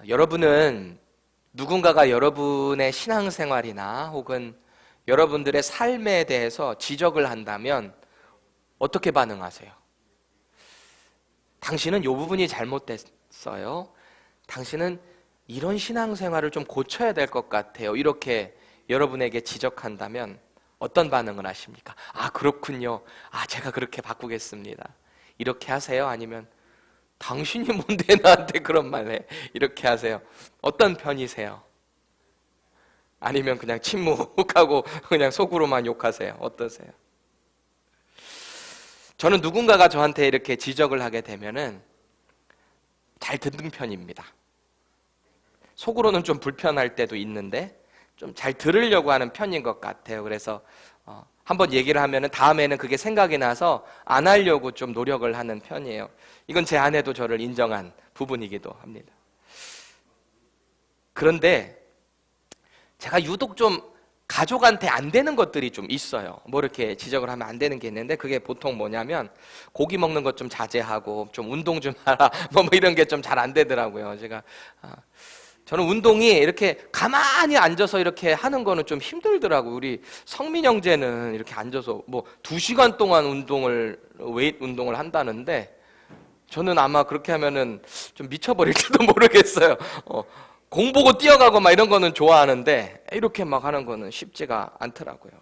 여러분은 누군가가 여러분의 신앙생활이나 혹은 여러분들의 삶에 대해서 지적을 한다면 어떻게 반응하세요? 당신은 이 부분이 잘못됐어요. 당신은 이런 신앙생활을 좀 고쳐야 될 것 같아요. 이렇게 여러분에게 지적한다면 어떤 반응을 하십니까? 아, 그렇군요. 아, 제가 그렇게 바꾸겠습니다. 이렇게 하세요? 아니면 당신이 뭔데 나한테 그런 말 해? 이렇게 하세요? 어떤 편이세요? 아니면 그냥 침묵하고 그냥 속으로만 욕하세요? 어떠세요? 저는 누군가가 저한테 이렇게 지적을 하게 되면은 잘 듣는 편입니다. 속으로는 좀 불편할 때도 있는데 좀 잘 들으려고 하는 편인 것 같아요. 그래서 한번 얘기를 하면은 다음에는 그게 생각이 나서 안 하려고 좀 노력을 하는 편이에요. 이건 제 아내도 저를 인정한 부분이기도 합니다. 그런데 제가 유독 좀 가족한테 안 되는 것들이 좀 있어요. 뭐 이렇게 지적을 하면 안 되는 게 있는데 그게 보통 뭐냐면 고기 먹는 것 좀 자제하고 좀 운동 좀 하라 뭐 이런 게 좀 잘 안 되더라고요. 저는 운동이 이렇게 가만히 앉아서 이렇게 하는 거는 좀 힘들더라고요. 우리 성민 형제는 이렇게 앉아서 뭐 2시간 동안 웨이트 운동을 한다는데 저는 아마 그렇게 하면은 좀 미쳐버릴지도 모르겠어요. 공 보고 뛰어가고 막 이런 거는 좋아하는데 이렇게 막 하는 거는 쉽지가 않더라고요.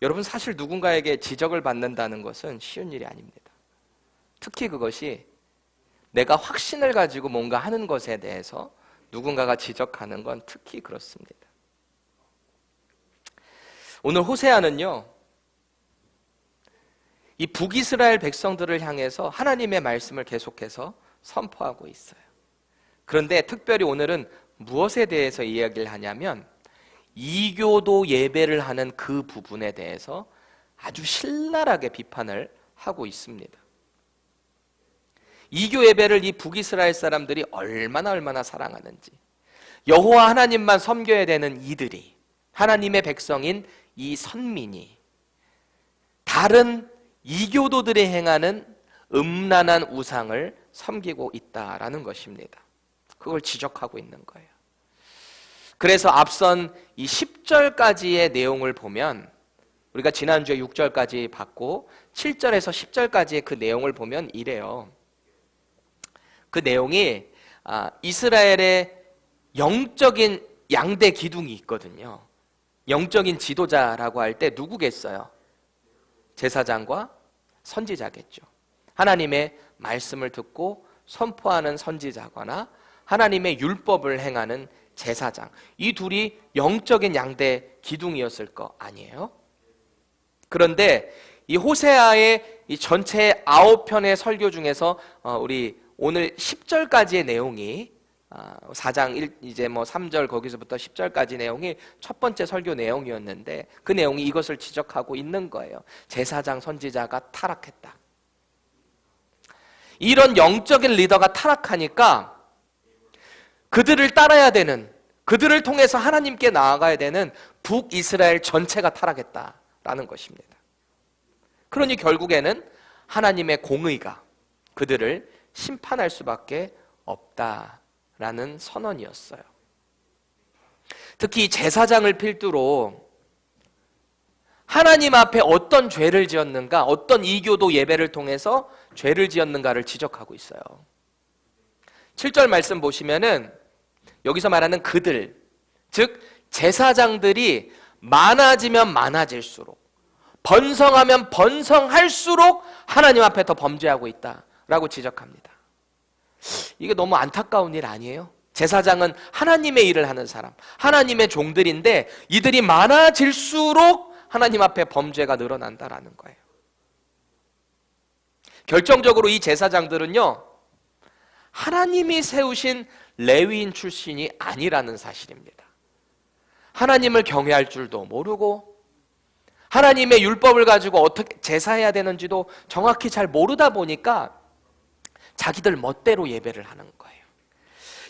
여러분, 사실 누군가에게 지적을 받는다는 것은 쉬운 일이 아닙니다. 특히 그것이 내가 확신을 가지고 뭔가 하는 것에 대해서 누군가가 지적하는 건 특히 그렇습니다. 오늘 호세아는요, 이 북이스라엘 백성들을 향해서 하나님의 말씀을 계속해서 선포하고 있어요. 그런데 특별히 오늘은 무엇에 대해서 이야기를 하냐면 이교도 예배를 하는 그 부분에 대해서 아주 신랄하게 비판을 하고 있습니다. 이교 예배를 이 북이스라엘 사람들이 얼마나 사랑하는지, 여호와 하나님만 섬겨야 되는 이들이, 하나님의 백성인 이 선민이 다른 이교도들이 행하는 음란한 우상을 섬기고 있다라는 것입니다. 그걸 지적하고 있는 거예요. 그래서 앞선 이 10절까지의 내용을 보면, 우리가 지난주에 6절까지 봤고 7절에서 10절까지의 그 내용을 보면 이래요. 그 내용이 이스라엘의 영적인 양대 기둥이 있거든요. 영적인 지도자라고 할 때 누구겠어요? 제사장과 선지자겠죠. 하나님의 말씀을 듣고 선포하는 선지자거나 하나님의 율법을 행하는 제사장, 이 둘이 영적인 양대 기둥이었을 거 아니에요? 그런데 이 호세아의 이 전체 9편의 설교 중에서 우리 오늘 10절까지의 내용이 4장 이제 3절 거기서부터 10절까지 내용이 첫 번째 설교 내용이었는데 그 내용이 이것을 지적하고 있는 거예요. 제사장 선지자가 타락했다. 이런 영적인 리더가 타락하니까 그들을 따라야 되는, 그들을 통해서 하나님께 나아가야 되는 북이스라엘 전체가 타락했다라는 것입니다. 그러니 결국에는 하나님의 공의가 그들을 심판할 수밖에 없다라는 선언이었어요. 특히 제사장을 필두로 하나님 앞에 어떤 죄를 지었는가, 어떤 이교도 예배를 통해서 죄를 지었는가를 지적하고 있어요. 7절 말씀 보시면은 여기서 말하는 그들, 즉 제사장들이 많아지면 많아질수록, 번성하면 번성할수록 하나님 앞에 더 범죄하고 있다라고 지적합니다. 이게 너무 안타까운 일 아니에요? 제사장은 하나님의 일을 하는 사람, 하나님의 종들인데 이들이 많아질수록 하나님 앞에 범죄가 늘어난다라는 거예요. 결정적으로 이 제사장들은요, 하나님이 세우신 레위인 출신이 아니라는 사실입니다. 하나님을 경외할 줄도 모르고 하나님의 율법을 가지고 어떻게 제사해야 되는지도 정확히 잘 모르다 보니까 자기들 멋대로 예배를 하는 거예요.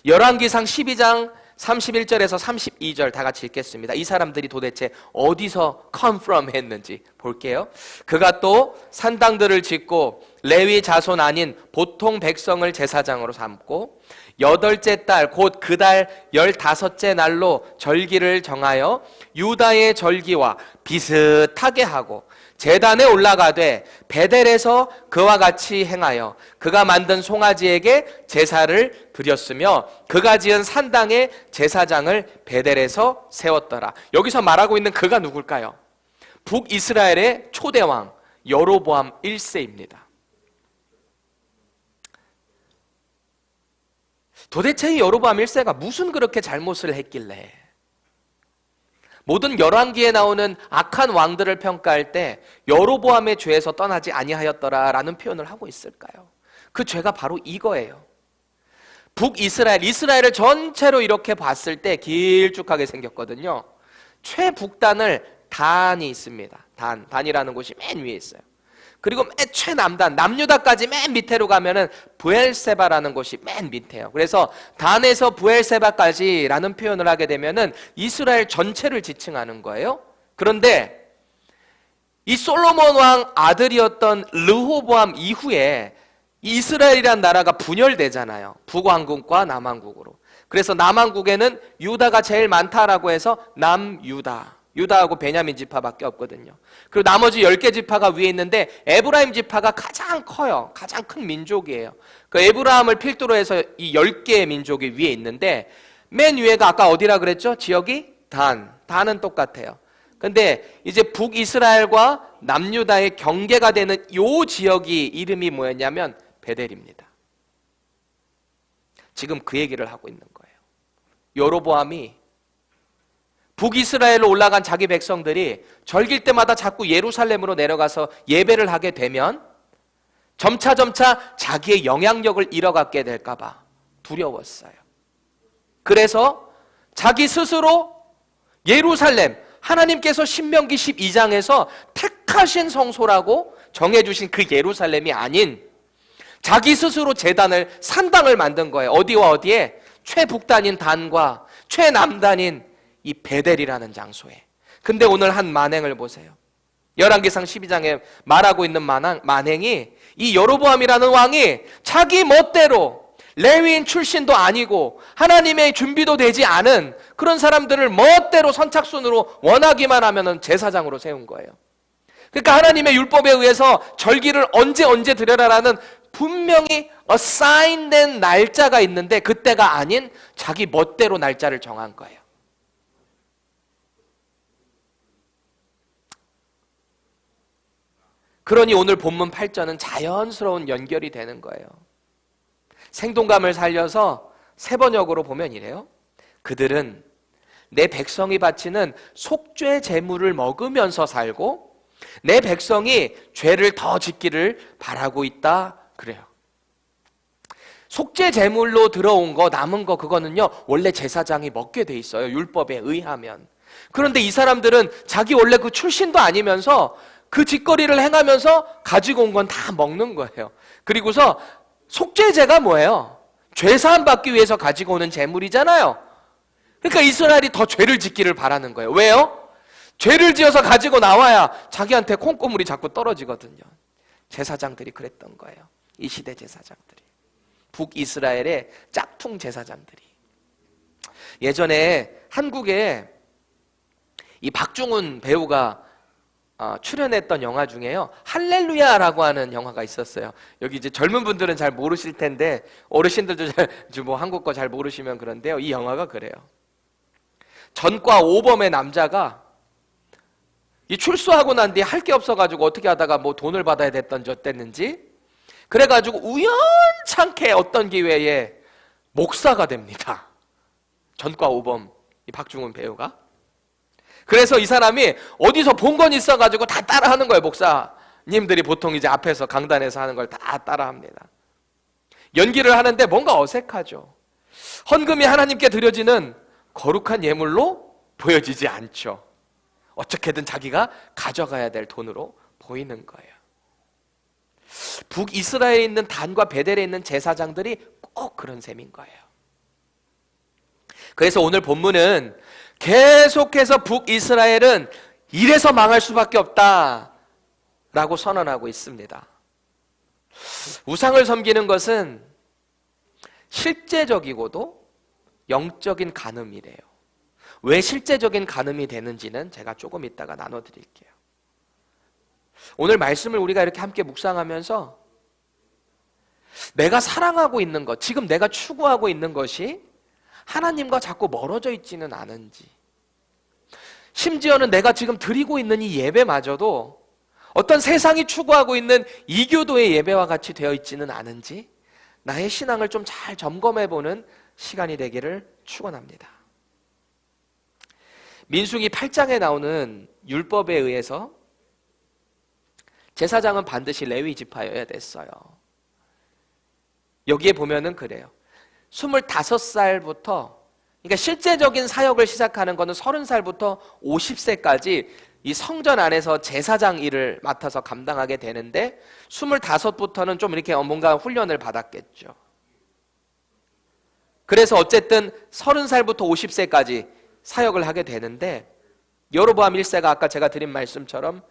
열왕기상 12장 31절에서 32절 다 같이 읽겠습니다. 이 사람들이 도대체 어디서 come from 했는지 볼게요. 그가 또 산당들을 짓고 레위 자손 아닌 보통 백성을 제사장으로 삼고 8째 달 곧 그 달 15째 날로 절기를 정하여 유다의 절기와 비슷하게 하고 제단에 올라가되 베델에서 그와 같이 행하여 그가 만든 송아지에게 제사를 드렸으며 그가 지은 산당에 제사장을 베델에서 세웠더라. 여기서 말하고 있는 그가 누굴까요? 북이스라엘의 초대왕 여로보암 1세입니다. 도대체 이 여로보암 1세가 무슨 그렇게 잘못을 했길래 모든 열왕기에 나오는 악한 왕들을 평가할 때 여로보암의 죄에서 떠나지 아니하였더라라는 표현을 하고 있을까요? 그 죄가 바로 이거예요. 북이스라엘, 이스라엘을 전체로 이렇게 봤을 때 길쭉하게 생겼거든요. 최북단을 단이 있습니다. 단이라는 곳이 맨 위에 있어요. 그리고 맨 최남단, 남유다까지 맨 밑으로 가면은 브엘세바라는 곳이 맨 밑에요. 그래서 단에서 브엘세바까지라는 표현을 하게 되면은 이스라엘 전체를 지칭하는 거예요. 그런데 이 솔로몬 왕 아들이었던 르호보암 이후에 이스라엘이란 나라가 분열되잖아요. 북왕국과 남왕국으로. 그래서 남왕국에는 유다가 제일 많다라고 해서 남유다. 유다하고 베냐민 지파밖에 없거든요. 그리고 나머지 10개 지파가 위에 있는데 에브라임 지파가 가장 커요. 가장 큰 민족이에요. 그 에브라임을 필두로 해서 이 10개의 민족이 위에 있는데 맨 위에가 아까 어디라 그랬죠? 지역이 단은 똑같아요. 근데 이제 북이스라엘과 남유다의 경계가 되는 요 지역이 이름이 뭐였냐면 베델입니다. 지금 그 얘기를 하고 있는 거예요. 여로보암이 북이스라엘로 올라간 자기 백성들이 절길 때마다 자꾸 예루살렘으로 내려가서 예배를 하게 되면 점차 자기의 영향력을 잃어가게 될까 봐 두려웠어요. 그래서 자기 스스로 예루살렘, 하나님께서 신명기 12장에서 택하신 성소라고 정해주신 그 예루살렘이 아닌 자기 스스로 제단을, 산당을 만든 거예요. 어디와 어디에? 최북단인 단과 최남단인 이 베델이라는 장소에. 근데 오늘 한 만행을 보세요. 열왕기상 12장에 말하고 있는 만행이 이 여로보암이라는 왕이 자기 멋대로 레위인 출신도 아니고 하나님의 준비도 되지 않은 그런 사람들을 멋대로 선착순으로 원하기만 하면 제사장으로 세운 거예요. 그러니까 하나님의 율법에 의해서 절기를 언제 드려라라는 분명히 어사인된 날짜가 있는데 그때가 아닌 자기 멋대로 날짜를 정한 거예요. 그러니 오늘 본문 8절은 자연스러운 연결이 되는 거예요. 생동감을 살려서 세번역으로 보면 이래요. 그들은 내 백성이 바치는 속죄 제물을 먹으면서 살고 내 백성이 죄를 더 짓기를 바라고 있다 그래요. 속죄 제물로 들어온 거, 남은 거 그거는요 원래 제사장이 먹게 돼 있어요. 율법에 의하면. 그런데 이 사람들은 자기 원래 그 출신도 아니면서 그 짓거리를 행하면서 가지고 온 건 다 먹는 거예요. 그리고서 속죄제가 뭐예요? 죄사함 받기 위해서 가지고 오는 제물이잖아요. 그러니까 이스라엘이 더 죄를 짓기를 바라는 거예요. 왜요? 죄를 지어서 가지고 나와야 자기한테 콩고물이 자꾸 떨어지거든요. 제사장들이 그랬던 거예요. 이 시대 제사장들이. 북이스라엘의 짝퉁 제사장들이. 예전에 한국에 이 박중훈 배우가 출연했던 영화 중에요. 할렐루야라고 하는 영화가 있었어요. 여기 이제 젊은 분들은 잘 모르실 텐데 어르신들도 뭐 한국 거 잘 모르시면 그런데요. 이 영화가 그래요. 전과 오범의 남자가 이 출소하고 난 뒤에 할 게 없어가지고 어떻게 하다가 뭐 돈을 받아야 됐는지 그래가지고 우연찮게 어떤 기회에 목사가 됩니다. 전과 오범 이 박중훈 배우가. 그래서 이 사람이 어디서 본 건 있어가지고 다 따라하는 거예요. 목사님들이 보통 이제 앞에서 강단에서 하는 걸 다 따라합니다. 연기를 하는데 뭔가 어색하죠. 헌금이 하나님께 드려지는 거룩한 예물로 보여지지 않죠. 어떻게든 자기가 가져가야 될 돈으로 보이는 거예요. 북이스라엘에 있는 단과 베델에 있는 제사장들이 꼭 그런 셈인 거예요. 그래서 오늘 본문은 계속해서 북이스라엘은 이래서 망할 수밖에 없다 라고 선언하고 있습니다. 우상을 섬기는 것은 실제적이고도 영적인 간음이래요. 왜 실제적인 간음이 되는지는 제가 조금 이따가 나눠드릴게요. 오늘 말씀을 우리가 이렇게 함께 묵상하면서 내가 사랑하고 있는 것, 지금 내가 추구하고 있는 것이 하나님과 자꾸 멀어져 있지는 않은지, 심지어는 내가 지금 드리고 있는 이 예배마저도 어떤 세상이 추구하고 있는 이교도의 예배와 같이 되어 있지는 않은지 나의 신앙을 좀 잘 점검해보는 시간이 되기를 축원합니다. 민수기 8장에 나오는 율법에 의해서 제사장은 반드시 레위 지파여야 됐어요. 여기에 보면은 그래요. 25살부터, 그러니까 실제적인 사역을 시작하는 것은 30살부터 50세까지 이 성전 안에서 제사장 일을 맡아서 감당하게 되는데 25부터는 좀 이렇게 뭔가 훈련을 받았겠죠. 그래서 어쨌든 30살부터 50세까지 사역을 하게 되는데, 여로보암 1세가 아까 제가 드린 말씀처럼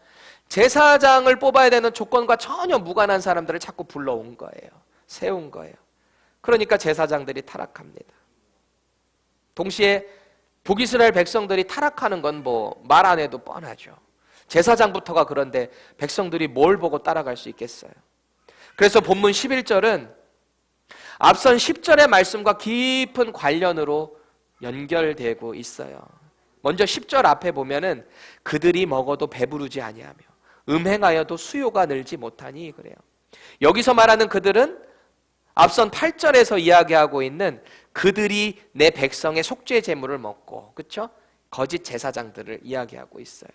제사장을 뽑아야 되는 조건과 전혀 무관한 사람들을 자꾸 불러온 거예요. 세운 거예요. 그러니까 제사장들이 타락합니다. 동시에 북이스라엘 백성들이 타락하는 건 뭐 말 안 해도 뻔하죠. 제사장부터가 그런데 백성들이 뭘 보고 따라갈 수 있겠어요. 그래서 본문 11절은 앞선 10절의 말씀과 깊은 관련으로 연결되고 있어요. 먼저 10절 앞에 보면은 그들이 먹어도 배부르지 아니하며 음행하여도 수요가 늘지 못하니 그래요. 여기서 말하는 그들은 앞선 8절에서 이야기하고 있는 그들이 내 백성의 속죄 제물을 먹고, 그렇죠? 거짓 제사장들을 이야기하고 있어요.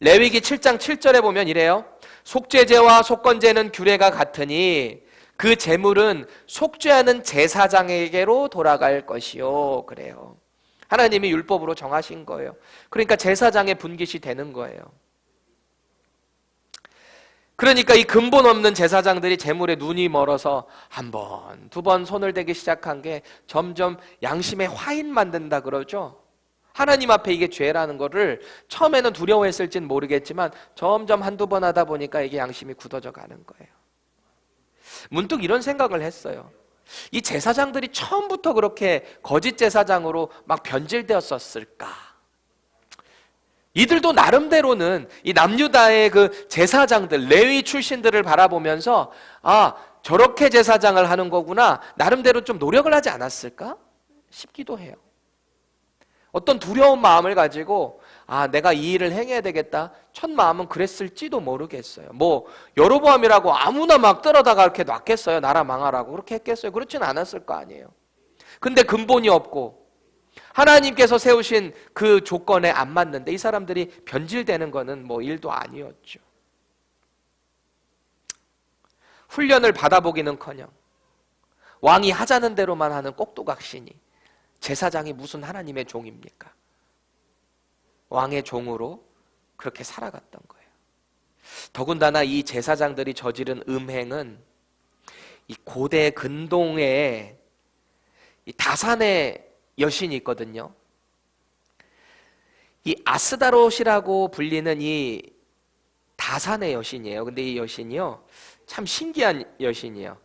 레위기 7장 7절에 보면 이래요. 속죄제와 속건제는 규례가 같으니 그 제물은 속죄하는 제사장에게로 돌아갈 것이요. 그래요. 하나님이 율법으로 정하신 거예요. 그러니까 제사장의 분깃이 되는 거예요. 그러니까 이 근본 없는 제사장들이 제물에 눈이 멀어서 한 번, 두 번 손을 대기 시작한 게 점점 양심의 화인 만든다 그러죠. 하나님 앞에 이게 죄라는 거를 처음에는 두려워했을진 모르겠지만 점점 한두 번 하다 보니까 이게 양심이 굳어져 가는 거예요. 문득 이런 생각을 했어요. 이 제사장들이 처음부터 그렇게 거짓 제사장으로 막 변질되었었을까? 이들도 나름대로는 이 남유다의 그 제사장들, 레위 출신들을 바라보면서 아, 저렇게 제사장을 하는 거구나, 나름대로 좀 노력을 하지 않았을까 싶기도 해요. 어떤 두려운 마음을 가지고 아, 내가 이 일을 행해야 되겠다, 첫 마음은 그랬을지도 모르겠어요. 뭐 여로보암이라고 아무나 막 떨어다가 이렇게 놨겠어요? 나라 망하라고 그렇게 했겠어요? 그렇진 않았을 거 아니에요. 근데 근본이 없고 하나님께서 세우신 그 조건에 안 맞는데 이 사람들이 변질되는 거는 뭐 일도 아니었죠. 훈련을 받아보기는커녕 왕이 하자는 대로만 하는 꼭두각시니 제사장이 무슨 하나님의 종입니까? 왕의 종으로 그렇게 살아갔던 거예요. 더군다나 이 제사장들이 저지른 음행은 이 고대 근동에 이 다산의 여신이 있거든요. 이 아스다롯이라고 불리는 이 다산의 여신이에요. 근데 이 여신이요, 참 신기한 여신이에요.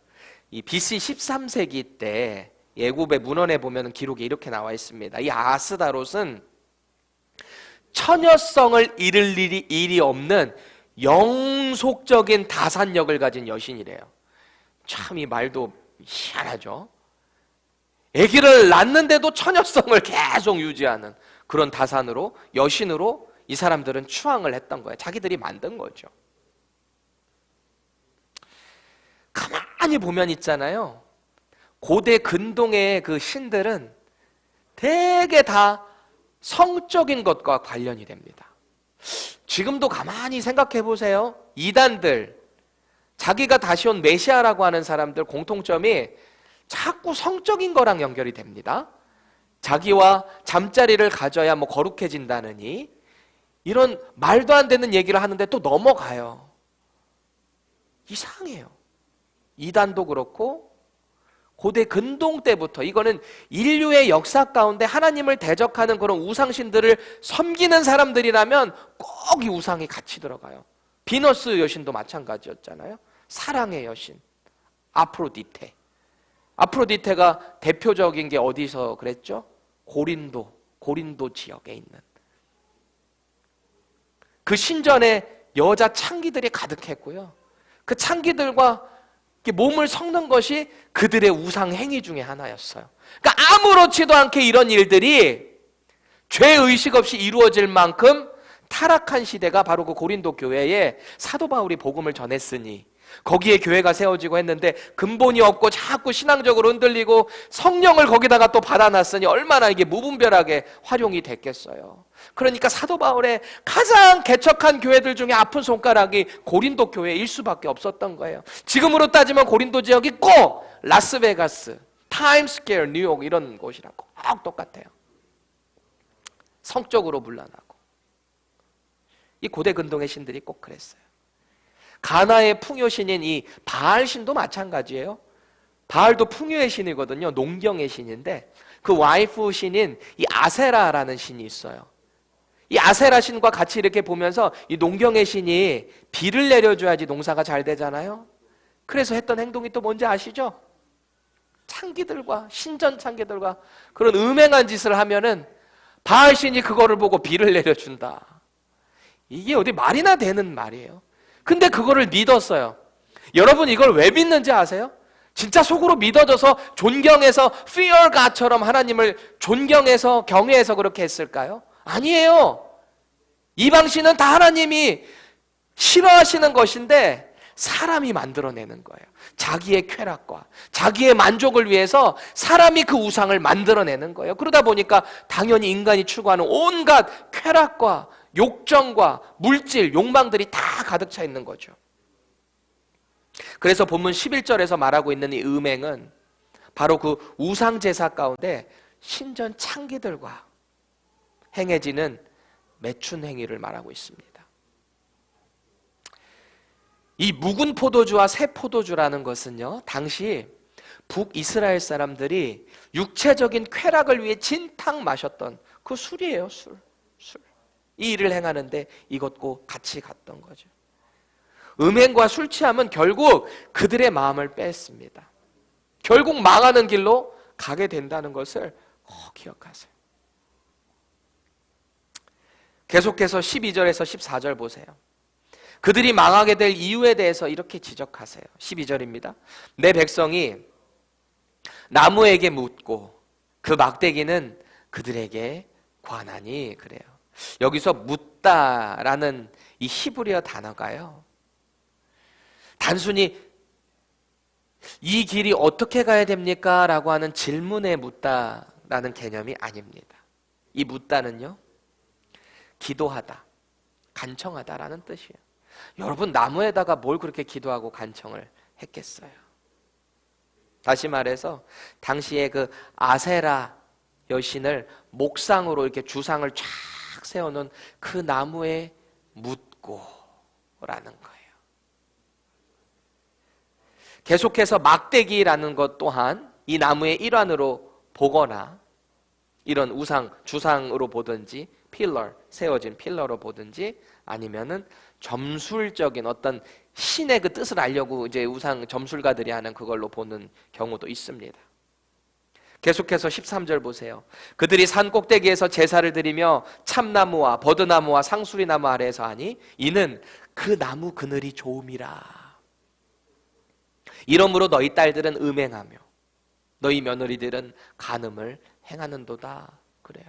이 BC 13세기 때 예굽의 문헌에 보면 기록이 이렇게 나와 있습니다. 이 아스다롯은 처녀성을 잃을 일이 없는 영속적인 다산력을 가진 여신이래요. 참 이 말도 희한하죠. 아기를 낳는데도 처녀성을 계속 유지하는 그런 다산으로, 여신으로 이 사람들은 추앙을 했던 거예요. 자기들이 만든 거죠. 가만히 보면 있잖아요, 고대 근동의 그 신들은 되게 다 성적인 것과 관련이 됩니다. 지금도 가만히 생각해 보세요. 이단들, 자기가 다시 온 메시아라고 하는 사람들 공통점이 자꾸 성적인 거랑 연결이 됩니다. 자기와 잠자리를 가져야 뭐 거룩해진다느니 이런 말도 안 되는 얘기를 하는데 또 넘어가요. 이상해요. 이단도 그렇고 고대 근동 때부터 이거는 인류의 역사 가운데 하나님을 대적하는 그런 우상신들을 섬기는 사람들이라면 꼭 이 우상이 같이 들어가요. 비너스 여신도 마찬가지였잖아요. 사랑의 여신 아프로디테. 아프로디테가 대표적인 게 어디서 그랬죠? 고린도 지역에 있는 그 신전에 여자 창기들이 가득했고요. 그 창기들과 몸을 섞는 것이 그들의 우상 행위 중에 하나였어요. 그러니까 아무렇지도 않게 이런 일들이 죄의식 없이 이루어질 만큼 타락한 시대가 바로 그 고린도 교회에 사도 바울이 복음을 전했으니 거기에 교회가 세워지고 했는데 근본이 없고 자꾸 신앙적으로 흔들리고 성령을 거기다가 또 받아놨으니 얼마나 이게 무분별하게 활용이 됐겠어요. 그러니까 사도 바울의 가장 개척한 교회들 중에 아픈 손가락이 고린도 교회일 수밖에 없었던 거예요. 지금으로 따지면 고린도 지역이 꼭 라스베가스, 타임스퀘어, 뉴욕 이런 곳이랑 꼭 똑같아요. 성적으로 문란하고. 이 고대 근동의 신들이 꼭 그랬어요. 가나의 풍요신인 이 바알신도 마찬가지예요. 바알도 풍요의 신이거든요. 농경의 신인데 그 와이프 신인 이 아세라라는 신이 있어요. 이 아세라 신과 같이 이렇게 보면서 이 농경의 신이 비를 내려줘야지 농사가 잘 되잖아요. 그래서 했던 행동이 또 뭔지 아시죠? 창기들과 신전 창기들과 그런 음행한 짓을 하면은 바알 신이 그거를 보고 비를 내려준다. 이게 어디 말이나 되는 말이에요. 근데 그거를 믿었어요. 여러분 이걸 왜 믿는지 아세요? 진짜 속으로 믿어져서 존경해서 fear God처럼 하나님을 존경해서 경외해서 그렇게 했을까요? 아니에요. 이방신은 다 하나님이 싫어하시는 것인데 사람이 만들어내는 거예요. 자기의 쾌락과 자기의 만족을 위해서 사람이 그 우상을 만들어내는 거예요. 그러다 보니까 당연히 인간이 추구하는 온갖 쾌락과 욕정과 물질, 욕망들이 다 가득 차 있는 거죠. 그래서 본문 11절에서 말하고 있는 이 음행은 바로 그 우상 제사 가운데 신전 창기들과 행해지는 매춘 행위를 말하고 있습니다. 이 묵은 포도주와 새 포도주라는 것은요, 당시 북이스라엘 사람들이 육체적인 쾌락을 위해 진탕 마셨던 그 술이에요. 술. 이 일을 행하는데 이것과 같이 갔던 거죠. 음행과 술 취함은 결국 그들의 마음을 뺐습니다. 결국 망하는 길로 가게 된다는 것을 꼭 기억하세요. 계속해서 12절에서 14절 보세요. 그들이 망하게 될 이유에 대해서 이렇게 지적하세요. 12절입니다. 내 백성이 나무에게 묻고 그 막대기는 그들에게 관하니. 그래요. 여기서 묻다라는 이 히브리어 단어가요, 단순히 이 길이 어떻게 가야 됩니까? 라고 하는 질문에 묻다라는 개념이 아닙니다. 이 묻다는요, 기도하다, 간청하다라는 뜻이에요. 여러분 나무에다가 뭘 그렇게 기도하고 간청을 했겠어요? 다시 말해서 당시에 그 아세라 여신을 목상으로 이렇게 주상을 쫙 세워놓은 그 나무에 묻고라는 거예요. 계속해서 막대기라는 것 또한 이 나무의 일환으로 보거나 이런 우상, 주상으로 보든지 필러, 세워진 필러로 보든지 아니면은 점술적인 어떤 신의 그 뜻을 알려고 이제 우상 점술가들이 하는 그걸로 보는 경우도 있습니다. 계속해서 13절 보세요. 그들이 산 꼭대기에서 제사를 드리며 참나무와 버드나무와 상수리나무 아래에서 하니 이는 그 나무 그늘이 좋음이라. 이러므로 너희 딸들은 음행하며 너희 며느리들은 간음을 행하는도다. 그래요.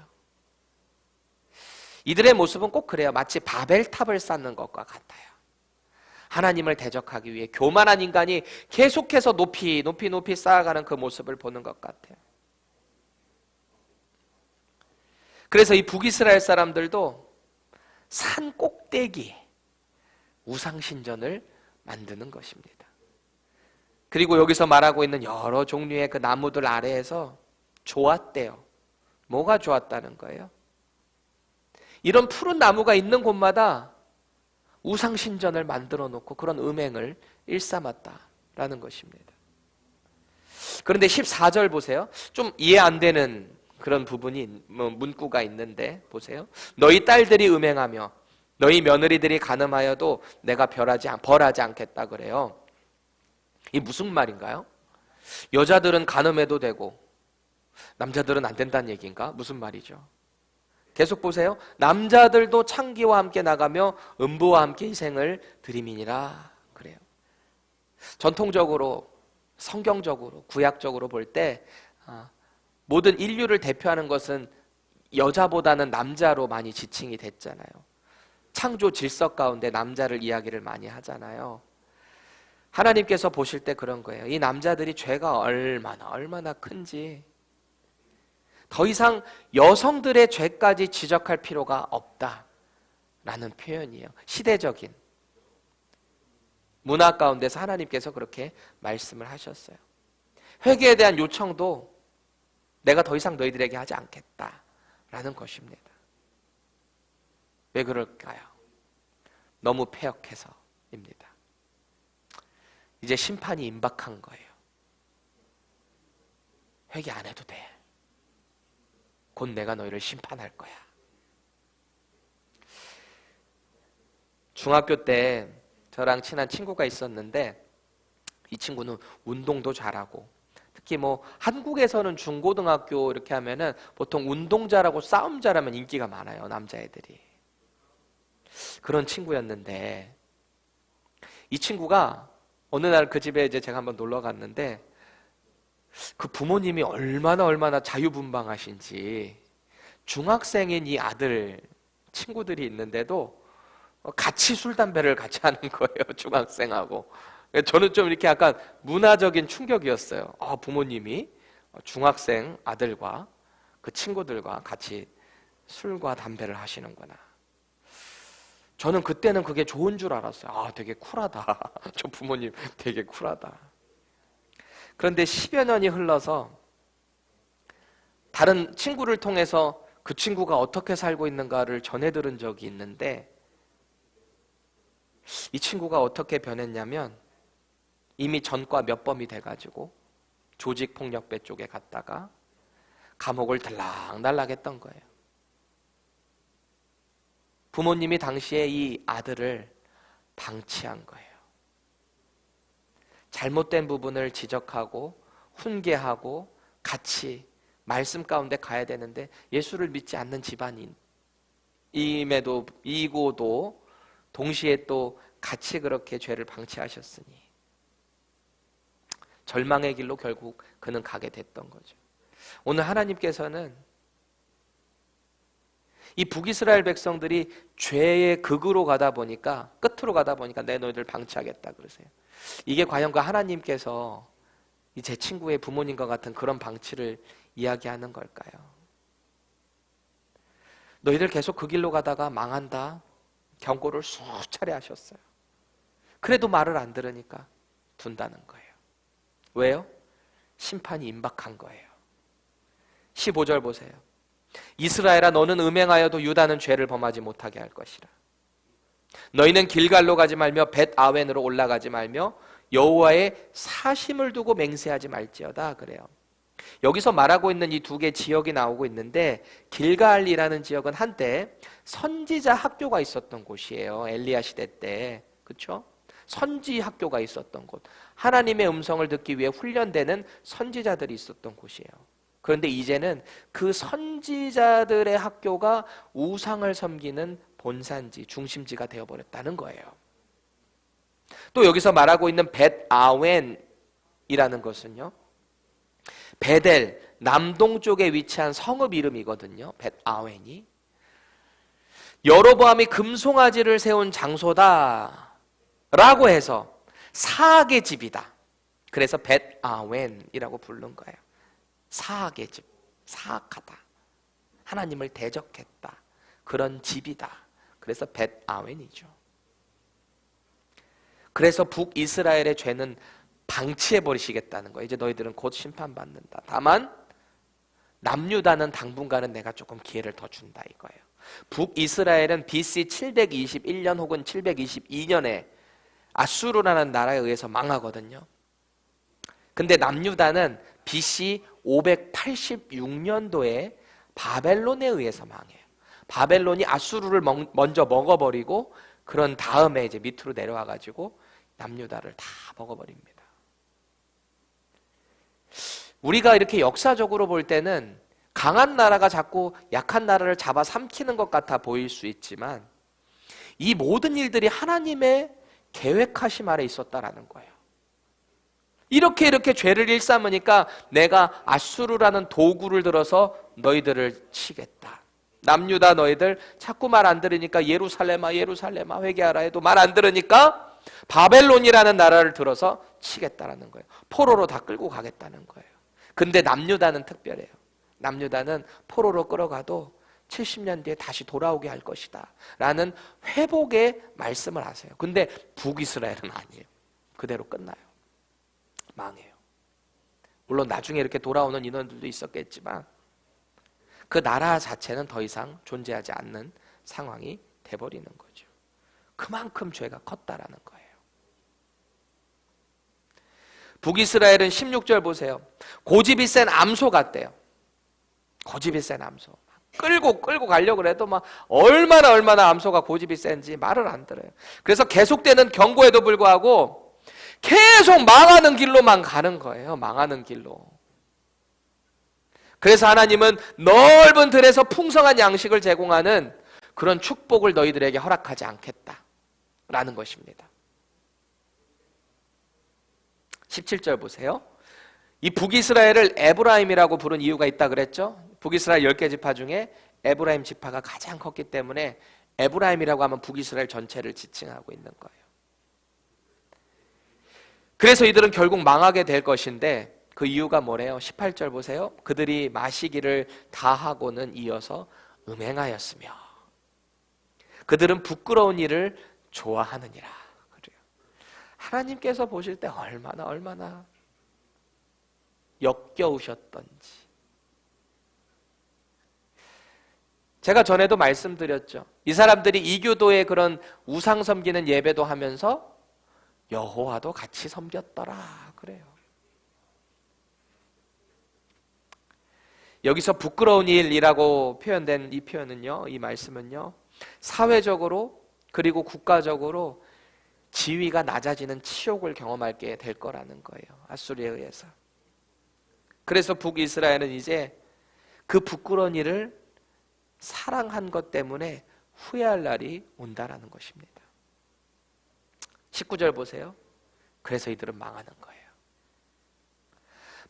이들의 모습은 꼭 그래요. 마치 바벨탑을 쌓는 것과 같아요. 하나님을 대적하기 위해 교만한 인간이 계속해서 높이 쌓아가는 그 모습을 보는 것 같아요. 그래서 이 북이스라엘 사람들도 산 꼭대기에 우상신전을 만드는 것입니다. 그리고 여기서 말하고 있는 여러 종류의 그 나무들 아래에서 좋았대요. 뭐가 좋았다는 거예요? 이런 푸른 나무가 있는 곳마다 우상신전을 만들어 놓고 그런 음행을 일삼았다라는 것입니다. 그런데 14절 보세요. 좀 이해 안 되는 그런 부분이 문구가 있는데 보세요. 너희 딸들이 음행하며 너희 며느리들이 간음하여도 내가 벌하지 않겠다 그래요. 이 무슨 말인가요? 여자들은 간음해도 되고 남자들은 안 된다는 얘기인가? 무슨 말이죠? 계속 보세요. 남자들도 창기와 함께 나가며 음부와 함께 희생을 드림이니라 그래요. 전통적으로 성경적으로 구약적으로 볼 때 모든 인류를 대표하는 것은 여자보다는 남자로 많이 지칭이 됐잖아요. 창조 질서 가운데 남자를 이야기를 많이 하잖아요. 하나님께서 보실 때 그런 거예요. 이 남자들이 죄가 얼마나 큰지 더 이상 여성들의 죄까지 지적할 필요가 없다라는 표현이에요. 시대적인 문화 가운데서 하나님께서 그렇게 말씀을 하셨어요. 회개에 대한 요청도 내가 더 이상 너희들에게 하지 않겠다라는 것입니다. 왜 그럴까요? 너무 패역해서입니다. 이제 심판이 임박한 거예요. 회개 안 해도 돼. 곧 내가 너희를 심판할 거야. 중학교 때 저랑 친한 친구가 있었는데 이 친구는 운동도 잘하고 특히 한국에서는 중고등학교 이렇게 하면은 보통 운동 잘하고 싸움 잘하면 인기가 많아요. 남자애들이. 그런 친구였는데 이 친구가 어느 날 그 집에 이제 제가 한번 놀러 갔는데 그 부모님이 얼마나 자유분방하신지 중학생인 이 아들 친구들이 있는데도 같이 술 담배를 같이 하는 거예요. 중학생하고. 저는 좀 이렇게 약간 문화적인 충격이었어요. 부모님이 중학생 아들과 그 친구들과 같이 술과 담배를 하시는구나. 저는 그때는 그게 좋은 줄 알았어요. 되게 쿨하다. 저 부모님 되게 쿨하다. 그런데 10여 년이 흘러서 다른 친구를 통해서 그 친구가 어떻게 살고 있는가를 전해 들은 적이 있는데 이 친구가 어떻게 변했냐면 이미 전과 몇 범이 돼가지고 조직폭력배 쪽에 갔다가 감옥을 들락날락 했던 거예요. 부모님이 당시에 이 아들을 방치한 거예요. 잘못된 부분을 지적하고 훈계하고 같이 말씀 가운데 가야 되는데 예수를 믿지 않는 집안이고도 동시에 또 같이 그렇게 죄를 방치하셨으니 절망의 길로 결국 그는 가게 됐던 거죠. 오늘 하나님께서는 이 북이스라엘 백성들이 죄의 극으로 가다 보니까 끝으로 가다 보니까 내 너희들 방치하겠다 그러세요. 이게 과연 그 하나님께서 이 제 친구의 부모님과 같은 그런 방치를 이야기하는 걸까요? 너희들 계속 그 길로 가다가 망한다 경고를 수차례 하셨어요. 그래도 말을 안 들으니까 둔다는 거예요. 왜요? 심판이 임박한 거예요. 15절 보세요. 이스라엘아 너는 음행하여도 유다는 죄를 범하지 못하게 할 것이라. 너희는 길갈로 가지 말며 벳 아웬으로 올라가지 말며 여호와의 사심을 두고 맹세하지 말지어다 그래요. 여기서 말하고 있는 이 두 개 지역이 나오고 있는데 길갈이라는 지역은 한때 선지자 학교가 있었던 곳이에요. 엘리야 시대 때. 그렇죠? 선지 학교가 있었던 곳. 하나님의 음성을 듣기 위해 훈련되는 선지자들이 있었던 곳이에요. 그런데 이제는 그 선지자들의 학교가 우상을 섬기는 본산지, 중심지가 되어버렸다는 거예요. 또 여기서 말하고 있는 벳 아웬이라는 것은요, 베델, 남동쪽에 위치한 성읍 이름이거든요. 벳 아웬이. 여로보암이 금송아지를 세운 장소다 라고 해서 사악의 집이다. 그래서 벳 아웬이라고 부른 거예요. 사악의 집, 사악하다. 하나님을 대적했다. 그런 집이다. 그래서 벳 아웬이죠. 그래서 북이스라엘의 죄는 방치해버리시겠다는 거예요. 이제 너희들은 곧 심판받는다. 다만 남유다는 당분간은 내가 조금 기회를 더 준다 이거예요. 북이스라엘은 BC 721년 혹은 722년에 아수르라는 나라에 의해서 망하거든요. 근데 남유다는 BC 586년도에 바벨론에 의해서 망해요. 바벨론이 아수르를 먼저 먹어버리고 그런 다음에 이제 밑으로 내려와가지고 남유다를 다 먹어버립니다. 우리가 이렇게 역사적으로 볼 때는 강한 나라가 자꾸 약한 나라를 잡아 삼키는 것 같아 보일 수 있지만 이 모든 일들이 하나님의 계획하심 아래 있었다라는 거예요. 이렇게 죄를 일삼으니까 내가 아수르라는 도구를 들어서 너희들을 치겠다. 남유다 너희들 자꾸 말 안 들으니까 예루살렘아 회개하라 해도 말 안 들으니까 바벨론이라는 나라를 들어서 치겠다라는 거예요. 포로로 다 끌고 가겠다는 거예요. 근데 남유다는 특별해요. 남유다는 포로로 끌어가도 70년 뒤에 다시 돌아오게 할 것이다 라는 회복의 말씀을 하세요. 근데 북이스라엘은 아니에요. 그대로 끝나요. 망해요. 물론 나중에 이렇게 돌아오는 인원들도 있었겠지만 그 나라 자체는 더 이상 존재하지 않는 상황이 돼버리는 거죠. 그만큼 죄가 컸다라는 거예요. 북이스라엘은 16절 보세요. 고집이 센 암소 같대요. 고집이 센 암소. 끌고 가려고 해도 막 얼마나 암소가 고집이 센지 말을 안 들어요. 그래서 계속되는 경고에도 불구하고 계속 망하는 길로만 가는 거예요. 망하는 길로. 그래서 하나님은 넓은 들에서 풍성한 양식을 제공하는 그런 축복을 너희들에게 허락하지 않겠다라는 것입니다. 17절 보세요. 이 북이스라엘을 에브라임이라고 부른 이유가 있다 그랬죠? 북이스라엘 10개 지파 중에 에브라임 지파가 가장 컸기 때문에 에브라임이라고 하면 북이스라엘 전체를 지칭하고 있는 거예요. 그래서 이들은 결국 망하게 될 것인데 그 이유가 뭐래요? 18절 보세요. 그들이 마시기를 다 하고는 이어서 음행하였으며 그들은 부끄러운 일을 좋아하느니라. 그래요. 하나님께서 보실 때 얼마나 역겨우셨던지. 제가 전에도 말씀드렸죠. 이 사람들이 이교도의 그런 우상 섬기는 예배도 하면서 여호와도 같이 섬겼더라. 그래요. 여기서 부끄러운 일이라고 표현된 이 표현은요, 이 말씀은요, 사회적으로 그리고 국가적으로 지위가 낮아지는 치욕을 경험하게 될 거라는 거예요. 아수르에 의해서. 그래서 북이스라엘은 이제 그 부끄러운 일을 사랑한 것 때문에 후회할 날이 온다라는 것입니다. 19절 보세요. 그래서 이들은 망하는 거예요.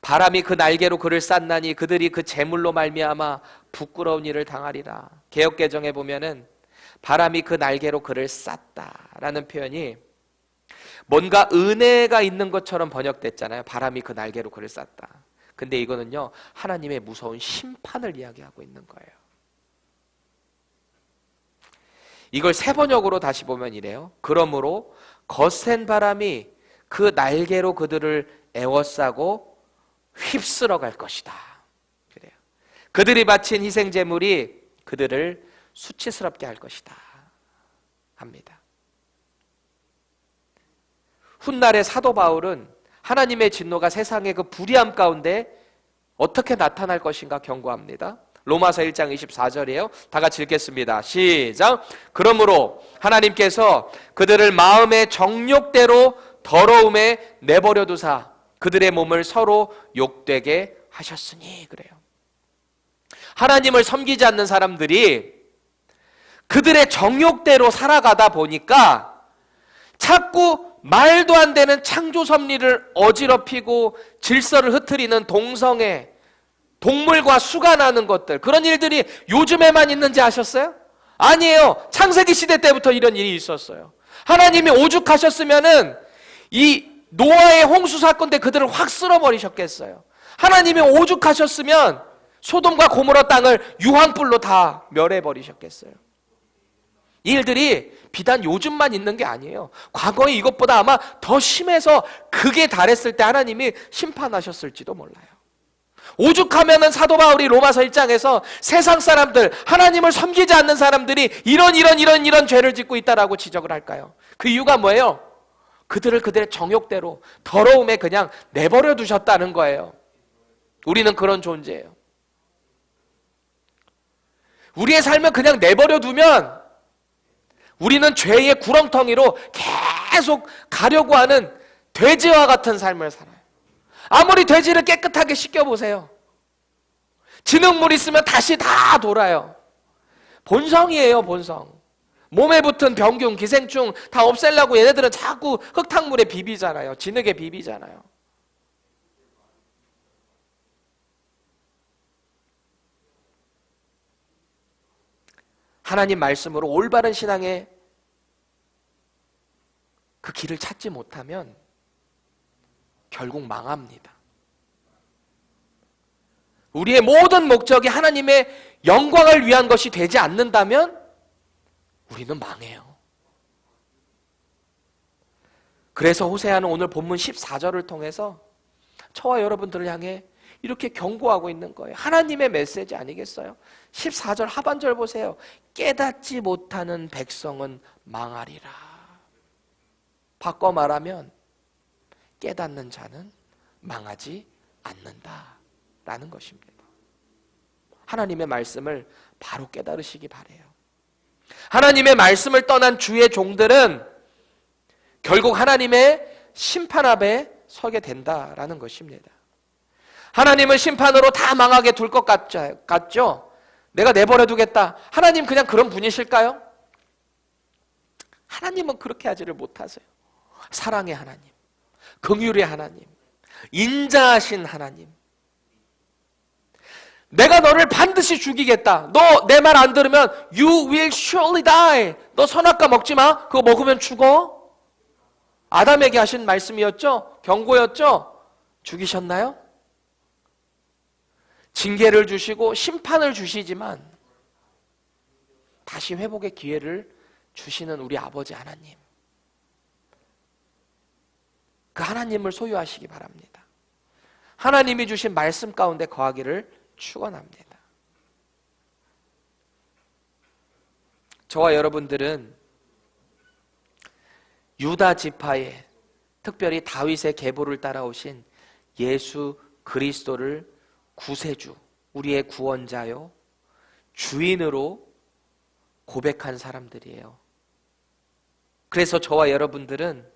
바람이 그 날개로 그를 쌌나니 그들이 그 재물로 말미암아 부끄러운 일을 당하리라. 개역개정에 보면은 바람이 그 날개로 그를 쌌다라는 표현이 뭔가 은혜가 있는 것처럼 번역됐잖아요. 바람이 그 날개로 그를 쌌다. 근데 이거는요, 하나님의 무서운 심판을 이야기하고 있는 거예요. 이걸 세번역으로 다시 보면 이래요. 그러므로 거센 바람이 그 날개로 그들을 에워싸고 휩쓸어 갈 것이다. 그래요. 그들이 바친 희생 제물이 그들을 수치스럽게 할 것이다. 합니다. 훗날의 사도 바울은 하나님의 진노가 세상의 그 불의함 가운데 어떻게 나타날 것인가 경고합니다. 로마서 1장 24절이에요. 다 같이 읽겠습니다. 시작. 그러므로 하나님께서 그들을 마음의 정욕대로 더러움에 내버려 두사 그들의 몸을 서로 욕되게 하셨으니. 그래요. 하나님을 섬기지 않는 사람들이 그들의 정욕대로 살아가다 보니까 자꾸 말도 안 되는 창조 섭리를 어지럽히고 질서를 흐트리는 동성애, 동물과 수간하는 것들, 그런 일들이 요즘에만 있는지 아셨어요? 아니에요. 창세기 시대 때부터 이런 일이 있었어요. 하나님이 오죽하셨으면은 이 노아의 홍수 사건 때 그들을 확 쓸어버리셨겠어요. 하나님이 오죽하셨으면 소돔과 고모라 땅을 유황불로 다 멸해버리셨겠어요. 이 일들이 비단 요즘만 있는 게 아니에요. 과거에 이것보다 아마 더 심해서 극에 달했을 때 하나님이 심판하셨을지도 몰라요. 오죽하면은 사도 바울이 로마서 1장에서 세상 사람들, 하나님을 섬기지 않는 사람들이 이런 죄를 짓고 있다라고 지적을 할까요? 그 이유가 뭐예요? 그들을 그들의 정욕대로 더러움에 그냥 내버려 두셨다는 거예요. 우리는 그런 존재예요. 우리의 삶을 그냥 내버려 두면 우리는 죄의 구렁텅이로 계속 가려고 하는 돼지와 같은 삶을 살아요. 아무리 돼지를 깨끗하게 씻겨보세요. 진흙물 있으면 다시 다 돌아요. 본성이에요, 본성. 몸에 붙은 병균, 기생충 다 없애려고 얘네들은 자꾸 흙탕물에 비비잖아요. 진흙에 비비잖아요. 하나님 말씀으로 올바른 신앙의 그 길을 찾지 못하면 결국 망합니다. 우리의 모든 목적이 하나님의 영광을 위한 것이 되지 않는다면 우리는 망해요. 그래서 호세아는 오늘 본문 14절을 통해서 저와 여러분들을 향해 이렇게 경고하고 있는 거예요. 하나님의 메시지 아니겠어요? 14절 하반절 보세요. 깨닫지 못하는 백성은 망하리라. 바꿔 말하면 깨닫는 자는 망하지 않는다라는 것입니다. 하나님의 말씀을 바로 깨달으시기 바라요. 하나님의 말씀을 떠난 주의 종들은 결국 하나님의 심판 앞에 서게 된다라는 것입니다. 하나님은 심판으로 다 망하게 둘 것 같죠? 내가 내버려 두겠다. 하나님 그냥 그런 분이실까요? 하나님은 그렇게 하지를 못하세요. 사랑의 하나님, 긍휼의 하나님, 인자하신 하나님. 내가 너를 반드시 죽이겠다. 너 내 말 안 들으면 You will surely die. 너 선악과 먹지 마. 그거 먹으면 죽어. 아담에게 하신 말씀이었죠? 경고였죠? 죽이셨나요? 징계를 주시고 심판을 주시지만 다시 회복의 기회를 주시는 우리 아버지 하나님. 그 하나님을 소유하시기 바랍니다. 하나님이 주신 말씀 가운데 거하기를 축원합니다. 저와 여러분들은 유다 지파의 특별히 다윗의 계보를 따라오신 예수 그리스도를 구세주, 우리의 구원자요, 주인으로 고백한 사람들이에요. 그래서 저와 여러분들은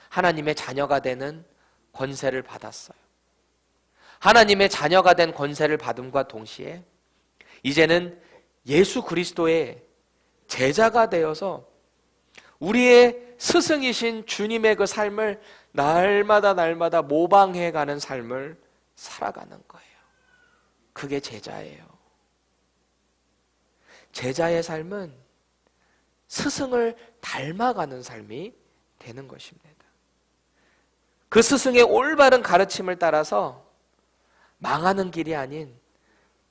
하나님의 자녀가 되는 권세를 받았어요. 하나님의 자녀가 된 권세를 받음과 동시에 이제는 예수 그리스도의 제자가 되어서 우리의 스승이신 주님의 그 삶을 날마다 모방해가는 삶을 살아가는 거예요. 그게 제자예요. 제자의 삶은 스승을 닮아가는 삶이 되는 것입니다. 그 스승의 올바른 가르침을 따라서 망하는 길이 아닌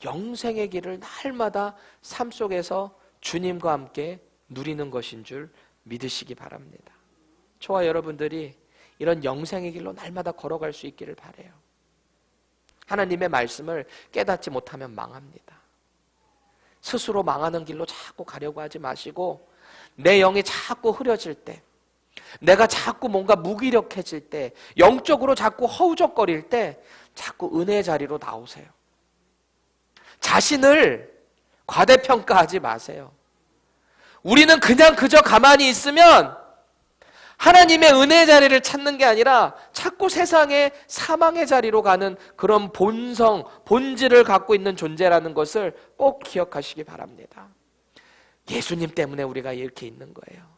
영생의 길을 날마다 삶 속에서 주님과 함께 누리는 것인 줄 믿으시기 바랍니다. 저와 여러분들이 이런 영생의 길로 날마다 걸어갈 수 있기를 바라요. 하나님의 말씀을 깨닫지 못하면 망합니다. 스스로 망하는 길로 자꾸 가려고 하지 마시고 내 영이 자꾸 흐려질 때, 내가 자꾸 뭔가 무기력해질 때, 영적으로 자꾸 허우적거릴 때 자꾸 은혜의 자리로 나오세요. 자신을 과대평가하지 마세요. 우리는 그냥 그저 가만히 있으면 하나님의 은혜의 자리를 찾는 게 아니라 자꾸 세상의 사망의 자리로 가는 그런 본성, 본질을 갖고 있는 존재라는 것을 꼭 기억하시기 바랍니다. 예수님 때문에 우리가 이렇게 있는 거예요.